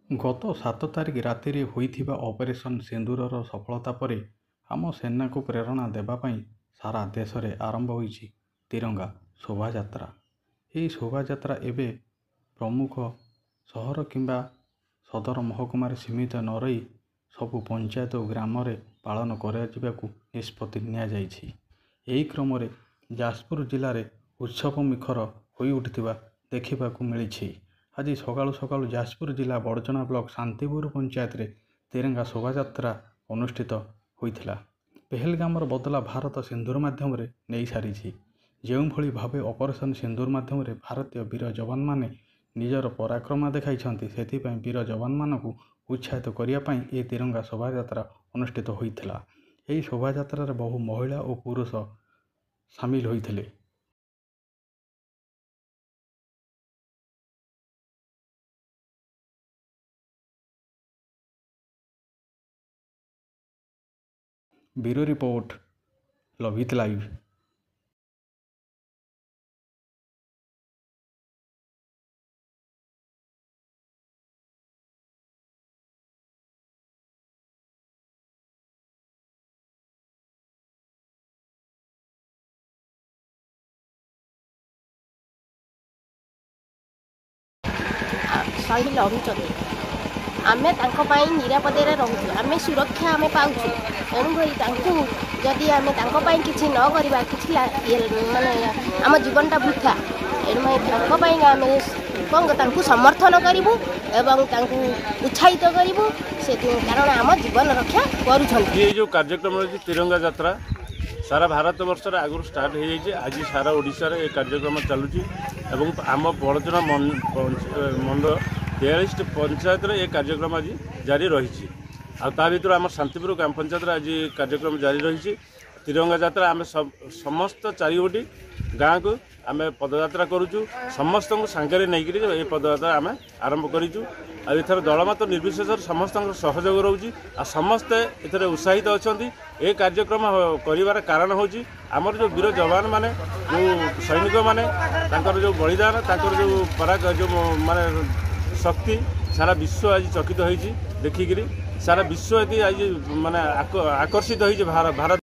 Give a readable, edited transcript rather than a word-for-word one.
ଗତ 7 ତାରିଖ ରାତିରେ ହୋଇଥିବା ଅପରେସନ୍ ସିନ୍ଦୂରର ସଫଳତା ପରେ ଆମ ସେନାକୁ ପ୍ରେରଣା ଦେବା ପାଇଁ ସାରା ଦେଶରେ ଆରମ୍ଭ ହୋଇଛି ତିରଙ୍ଗା ଶୋଭାଯାତ୍ରା। ଏହି ଶୋଭାଯାତ୍ରା ଏବେ ପ୍ରମୁଖ ସହର କିମ୍ବା ସଦର ମହକୁମାରେ ସୀମିତ ନ ରହି ସବୁ ପଞ୍ଚାୟତ ଓ ଗ୍ରାମରେ ପାଳନ କରାଯିବାକୁ ନିଷ୍ପତ୍ତି ନିଆଯାଇଛି। ଏହି କ୍ରମରେ ଯାଜପୁର ଜିଲ୍ଲାରେ ଉତ୍ସବ ମୁଖର ହୋଇଉଠିଥିବା ଦେଖିବାକୁ ମିଳିଛି। ଆଜି ସକାଳୁ ସକାଳୁ ଯାଜପୁର ଜିଲ୍ଲା ବଡ଼ଚଣା ବ୍ଲକ ଶାନ୍ତିପୁର ପଞ୍ଚାୟତରେ ତିରଙ୍ଗା ଶୋଭାଯାତ୍ରା ଅନୁଷ୍ଠିତ ହୋଇଥିଲା। ପେହେଲଗାମର ବଦଲା ଭାରତ ସିନ୍ଦୂର ମାଧ୍ୟମରେ ନେଇସାରିଛି। ଯେଉଁଭଳି ଭାବେ ଅପରେସନ୍ ସିନ୍ଦୂର ମାଧ୍ୟମରେ ଭାରତୀୟ ବୀର ଯବାନମାନେ ନିଜର ପରାକ୍ରମ ଦେଖାଇଛନ୍ତି, ସେଥିପାଇଁ ବୀର ଯବାନମାନଙ୍କୁ ଉତ୍ସାହିତ କରିବା ପାଇଁ ଏହି ତିରଙ୍ଗା ଶୋଭାଯାତ୍ରା ଅନୁଷ୍ଠିତ ହୋଇଥିଲା। ଏହି ଶୋଭାଯାତ୍ରାରେ ବହୁ ମହିଳା ଓ ପୁରୁଷ ସାମିଲ ହୋଇଥିଲେ। ବ୍ୟୁରୋ ରିପୋର୍ଟ, ଲଭିତ ଲାଇଭ୍। शहीद रहुଛନ୍ତି आमे तांको पाई निरापदे रहूँ आमे सुरक्षा आमे पाउछु। तेणुकरी तांको जदि आमे तांको पाई किछि न करिबा किछि माने आम जीवनटा वृथा। एणु तांको पाई आमे तांको समर्थन करिबु एवं तांको उत्साहित करिबु से कारण आम जीवन रक्षा करूछंती। ये जो कार्यक्रम रही तिरंगा यात्रा सारा भारत वर्ष आगु स्टार्ट हो जाए। आज सारा ओडिशा रे कार्यक्रम चलुची एवं आम बड़चना मंडल 43 पंचायत रे कार्यक्रम आज जारी रही। ता भर आम शांतिपुर ग्राम पंचायत आज कार्यक्रम जारी रही। तिरंगा यात्रा आम समस्त 4 गाँ को आम पदयात्रा करुचु। समस्त को सांगे नहीं पदयात्रा आम आरंभ करूँ। आर दलमत निर्विशेष समस्त सहयोग रोचे आ समस्ते एथरे उत्साहित अच्छा। ये कार्यक्रम कर कारण हूँ आमर जो वीर जवान माने जो सैनिक माने जो बलिदान जो पराग जो माने शक्ति सारा विश्व आज चकित होती देखिकी सारा विश्व आज माने आकर्षित हो भारत।